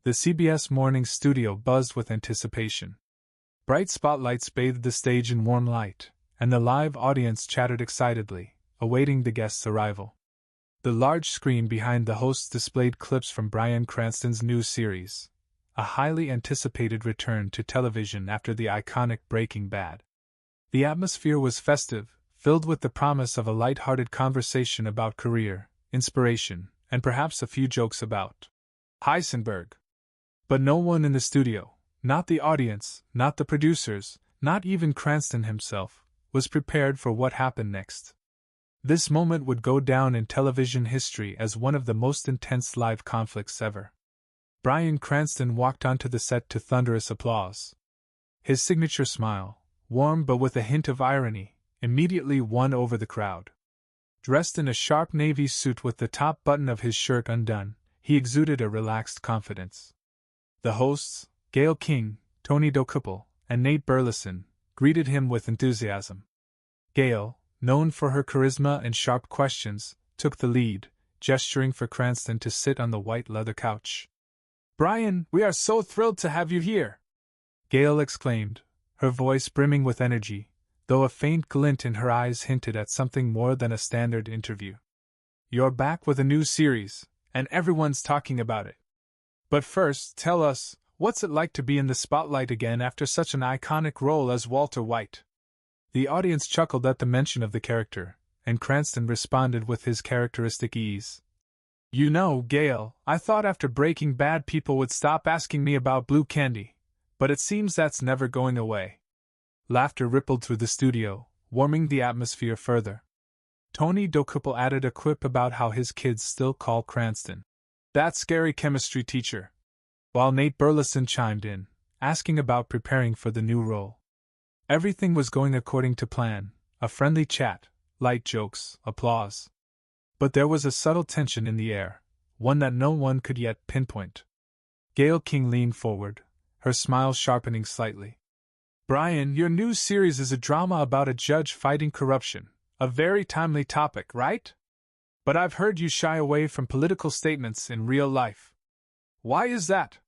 The CBS morning studio buzzed with anticipation. Bright spotlights bathed the stage in warm light, and the live audience chattered excitedly, awaiting the guests' arrival. The large screen behind the hosts displayed clips from Bryan Cranston's new series, a highly anticipated return to television after the iconic Breaking Bad. The atmosphere was festive, filled with the promise of a light-hearted conversation about career, inspiration, and perhaps a few jokes about Heisenberg. But no one in the studio, not the audience, not the producers, not even Cranston himself, was prepared for what happened next. This moment would go down in television history as one of the most intense live conflicts ever. Bryan Cranston walked onto the set to thunderous applause. His signature smile, warm but with a hint of irony, immediately won over the crowd. Dressed in a sharp navy suit with the top button of his shirt undone, he exuded a relaxed confidence. The hosts, Gayle King, Tony Dokoupil, and Nate Burleson, greeted him with enthusiasm. Gayle, known for her charisma and sharp questions, took the lead, gesturing for Cranston to sit on the white leather couch. "Bryan, we are so thrilled to have you here!" Gayle exclaimed, her voice brimming with energy, though a faint glint in her eyes hinted at something more than a standard interview. "You're back with a new series, and everyone's talking about it. But first, tell us, what's it like to be in the spotlight again after such an iconic role as Walter White?" The audience chuckled at the mention of the character, and Cranston responded with his characteristic ease. "You know, Gayle, I thought after Breaking Bad people would stop asking me about blue candy, but it seems that's never going away." Laughter rippled through the studio, warming the atmosphere further. Tony Dokoupil added a quip about how his kids still call Cranston that scary chemistry teacher, while Nate Burleson chimed in, asking about preparing for the new role. Everything was going according to plan, a friendly chat, light jokes, applause. But there was a subtle tension in the air, one that no one could yet pinpoint. Gayle King leaned forward, her smile sharpening slightly. "Bryan, your new series is a drama about a judge fighting corruption, a very timely topic, right? But I've heard you shy away from political statements in real life. Why is that?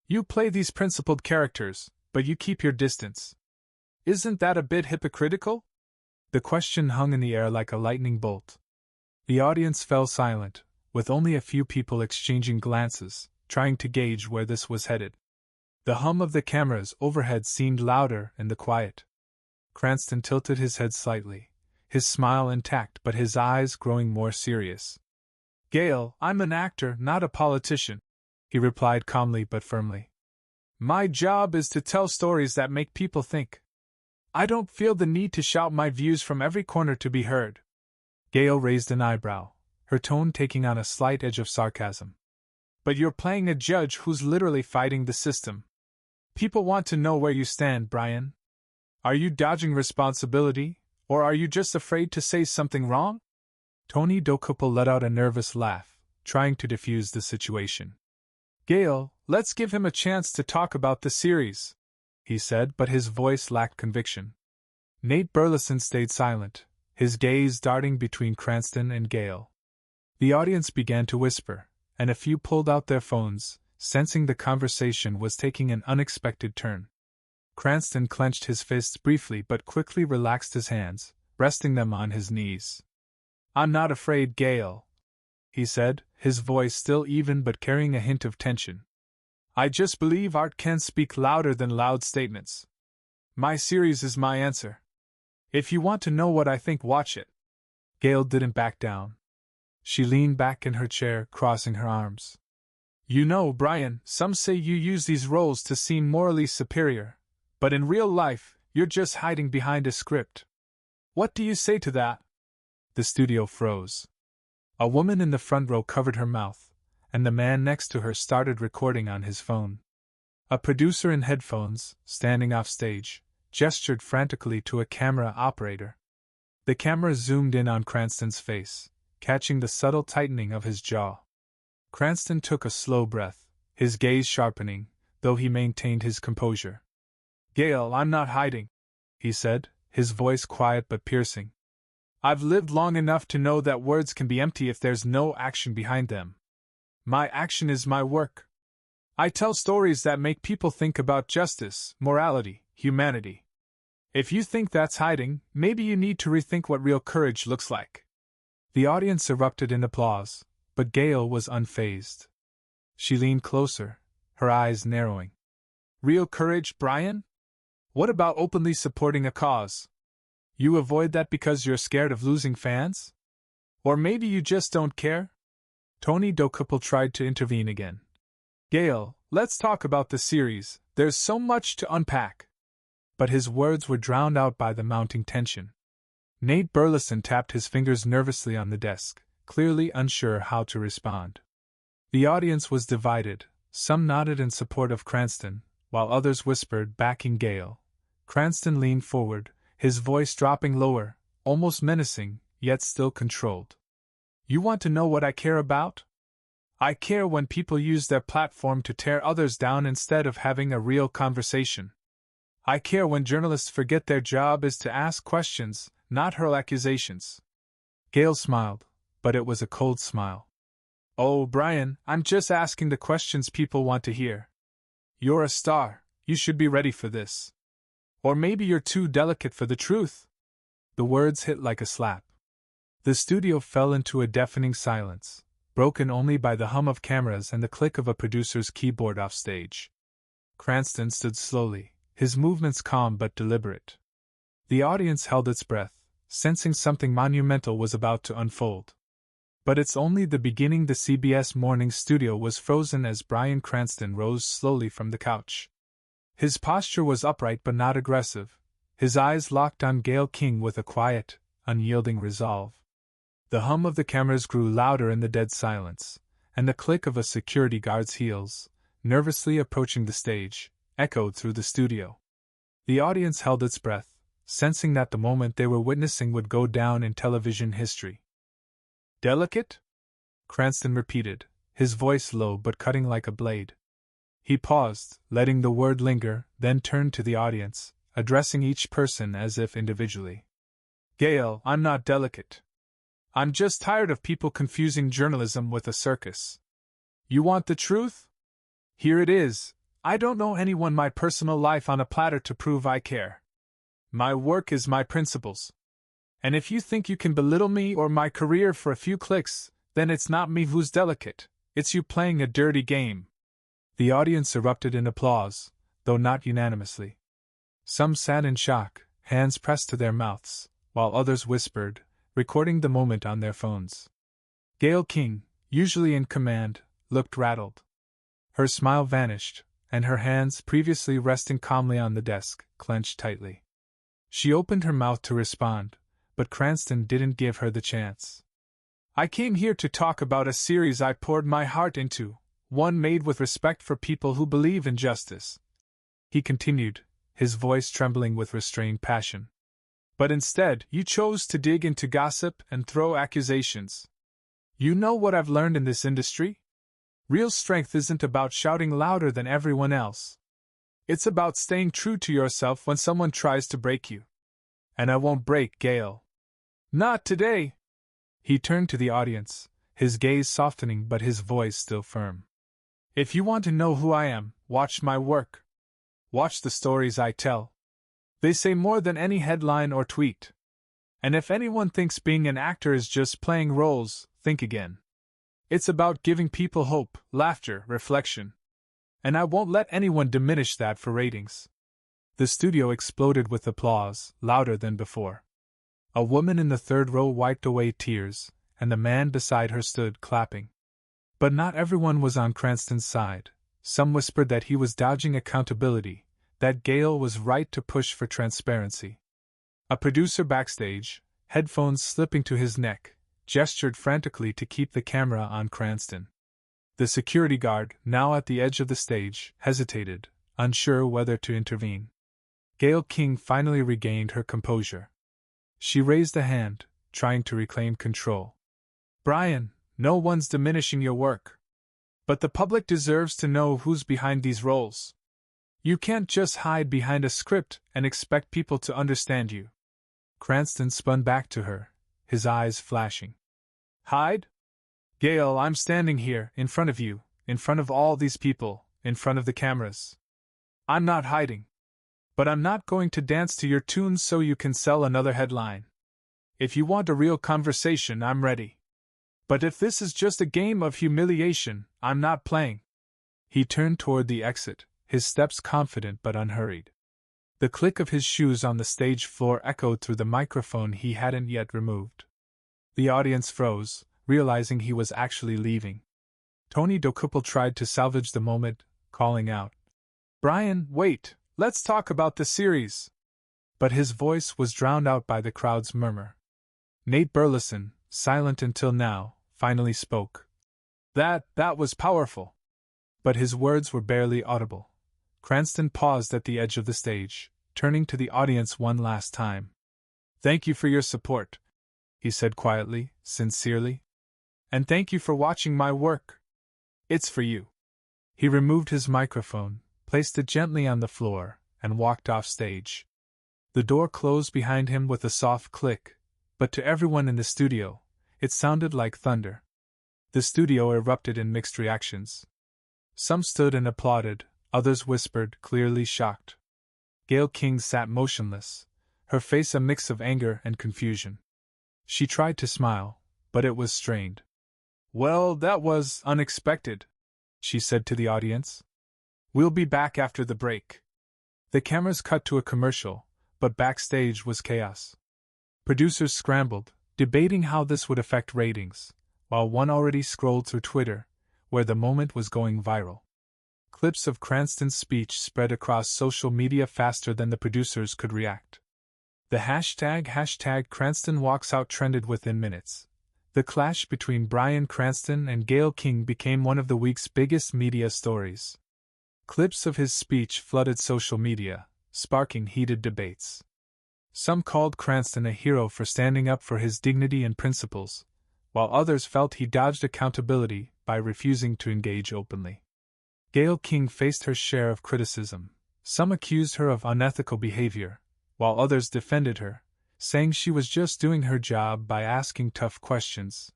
You play these principled characters, but you keep your distance. Isn't that a bit hypocritical?" The question hung in the air like a lightning bolt. The audience fell silent, with only a few people exchanging glances, trying to gauge where this was headed. The hum of the cameras overhead seemed louder in the quiet. Cranston tilted his head slightly, his smile intact but his eyes growing more serious. "Gayle, I'm an actor, not a politician," he replied calmly but firmly. "My job is to tell stories that make people think. I don't feel the need to shout my views from every corner to be heard." Gayle raised an eyebrow, her tone taking on a slight edge of sarcasm. "But you're playing a judge who's literally fighting the system. People want to know where you stand, Bryan. Are you dodging responsibility, or are you just afraid to say something wrong?" Tony Dokoupil let out a nervous laugh, trying to defuse the situation. "Gayle, let's give him a chance to talk about the series," he said, but his voice lacked conviction. Nate Burleson stayed silent, his gaze darting between Cranston and Gayle. The audience began to whisper, and a few pulled out their phones, sensing the conversation was taking an unexpected turn. Cranston clenched his fists briefly but quickly relaxed his hands, resting them on his knees. "I'm not afraid, Gayle," he said, his voice still even but carrying a hint of tension. "I just believe art can speak louder than loud statements. My series is my answer. If you want to know what I think, watch it." Gayle didn't back down. She leaned back in her chair, crossing her arms. "You know, Bryan, some say you use these roles to seem morally superior, but in real life, you're just hiding behind a script. What do you say to that?" The studio froze. A woman in the front row covered her mouth, and the man next to her started recording on his phone. A producer in headphones, standing off stage, gestured frantically to a camera operator. The camera zoomed in on Cranston's face, catching the subtle tightening of his jaw. Cranston took a slow breath, his gaze sharpening, though he maintained his composure. "Gayle, I'm not hiding," he said, his voice quiet but piercing. "I've lived long enough to know that words can be empty if there's no action behind them. My action is my work. I tell stories that make people think about justice, morality, humanity. If you think that's hiding, maybe you need to rethink what real courage looks like." The audience erupted in applause, but Gayle was unfazed. She leaned closer, her eyes narrowing. "Real courage, Bryan? What about openly supporting a cause? You avoid that because you're scared of losing fans? Or maybe you just don't care?" Tony Dokuppel tried to intervene again. "Gayle, let's talk about the series, there's so much to unpack." But his words were drowned out by the mounting tension. Nate Burleson tapped his fingers nervously on the desk, clearly unsure how to respond. The audience was divided. Some nodded in support of Cranston, while others whispered backing Gayle. Cranston leaned forward, his voice dropping lower, almost menacing, yet still controlled. "You want to know what I care about? I care when people use their platform to tear others down instead of having a real conversation. I care when journalists forget their job is to ask questions, not hurl accusations." Gayle smiled, but it was a cold smile. "Oh, Bryan, I'm just asking the questions people want to hear. You're a star, you should be ready for this. Or maybe you're too delicate for the truth." The words hit like a slap. The studio fell into a deafening silence, broken only by the hum of cameras and the click of a producer's keyboard offstage. Cranston stood slowly, his movements calm but deliberate. The audience held its breath, sensing something monumental was about to unfold. But it's only the beginning. The CBS morning studio was frozen as Bryan Cranston rose slowly from the couch. His posture was upright but not aggressive, his eyes locked on Gayle King with a quiet, unyielding resolve. The hum of the cameras grew louder in the dead silence, and the click of a security guard's heels, nervously approaching the stage, echoed through the studio. The audience held its breath, sensing that the moment they were witnessing would go down in television history. "Delicate?" Cranston repeated, his voice low but cutting like a blade. He paused, letting the word linger, then turned to the audience, addressing each person as if individually. "Gayle, I'm not delicate. I'm just tired of people confusing journalism with a circus. You want the truth? Here it is. I don't know anyone my personal life on a platter to prove I care. My work is my principles. And if you think you can belittle me or my career for a few clicks, then it's not me who's delicate, it's you playing a dirty game." The audience erupted in applause, though not unanimously. Some sat in shock, hands pressed to their mouths, while others whispered, recording the moment on their phones. Gayle King, usually in command, looked rattled. Her smile vanished, and her hands, previously resting calmly on the desk, clenched tightly. She opened her mouth to respond, but Cranston didn't give her the chance. "I came here to talk about a series I poured my heart into, one made with respect for people who believe in justice," he continued, his voice trembling with restrained passion. "But instead, you chose to dig into gossip and throw accusations. You know what I've learned in this industry? Real strength isn't about shouting louder than everyone else. It's about staying true to yourself when someone tries to break you. And I won't break, Gayle. Not today." He turned to the audience, his gaze softening but his voice still firm. "If you want to know who I am, watch my work. Watch the stories I tell. They say more than any headline or tweet. And if anyone thinks being an actor is just playing roles, think again. It's about giving people hope, laughter, reflection. And I won't let anyone diminish that for ratings." The studio exploded with applause, louder than before. A woman in the third row wiped away tears, and the man beside her stood clapping. But not everyone was on Cranston's side. Some whispered that he was dodging accountability, that Gayle was right to push for transparency. A producer backstage, headphones slipping to his neck, gestured frantically to keep the camera on Cranston. The security guard, now at the edge of the stage, hesitated, unsure whether to intervene. Gayle King finally regained her composure. She raised a hand, trying to reclaim control. "Bryan, no one's diminishing your work. But the public deserves to know who's behind these roles. You can't just hide behind a script and expect people to understand you." Cranston spun back to her, his eyes flashing. "Hide? Gayle, I'm standing here, in front of you, in front of all these people, in front of the cameras. I'm not hiding. But I'm not going to dance to your tunes so you can sell another headline. If you want a real conversation, I'm ready. But if this is just a game of humiliation, I'm not playing. He turned toward the exit, his steps confident but unhurried. The click of his shoes on the stage floor echoed through the microphone he hadn't yet removed. The audience froze, realizing he was actually leaving. Tony Dokuppel tried to salvage the moment, calling out, "Bryan, wait, let's talk about the series." But his voice was drowned out by the crowd's murmur. Nate Burleson, silent until now, finally spoke. That was powerful." But his words were barely audible. Cranston paused at the edge of the stage, turning to the audience one last time. "Thank you for your support," he said quietly, sincerely. "And thank you for watching my work. It's for you." He removed his microphone, placed it gently on the floor, and walked off stage. The door closed behind him with a soft click, but to everyone in the studio, it sounded like thunder. The studio erupted in mixed reactions. Some stood and applauded, others whispered, clearly shocked. Gayle King sat motionless, her face a mix of anger and confusion. She tried to smile, but it was strained. "Well, that was unexpected," she said to the audience. "We'll be back after the break." The cameras cut to a commercial, but backstage was chaos. Producers scrambled, debating how this would affect ratings, while one already scrolled through Twitter, where the moment was going viral. Clips of Cranston's speech spread across social media faster than the producers could react. The hashtag Cranston walks out trended within minutes. The clash between Bryan Cranston and Gayle King became one of the week's biggest media stories. Clips of his speech flooded social media, sparking heated debates. Some called Cranston a hero for standing up for his dignity and principles, while others felt he dodged accountability by refusing to engage openly. Gayle King faced her share of criticism. Some accused her of unethical behavior, while others defended her, saying she was just doing her job by asking tough questions.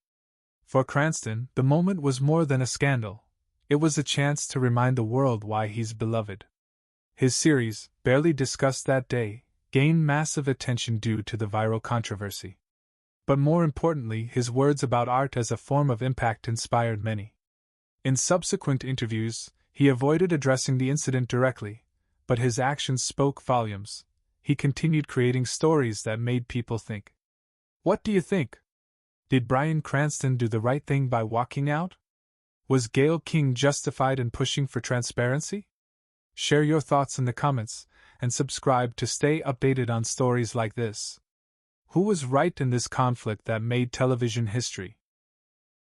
For Cranston, the moment was more than a scandal. It was a chance to remind the world why he's beloved. His series, barely discussed that day, gained massive attention due to the viral controversy. But more importantly, his words about art as a form of impact inspired many. In subsequent interviews, he avoided addressing the incident directly, but his actions spoke volumes. He continued creating stories that made people think. What do you think? Did Bryan Cranston do the right thing by walking out? Was Gayle King justified in pushing for transparency? Share your thoughts in the comments, and subscribe to stay updated on stories like this. Who was right in this conflict that made television history?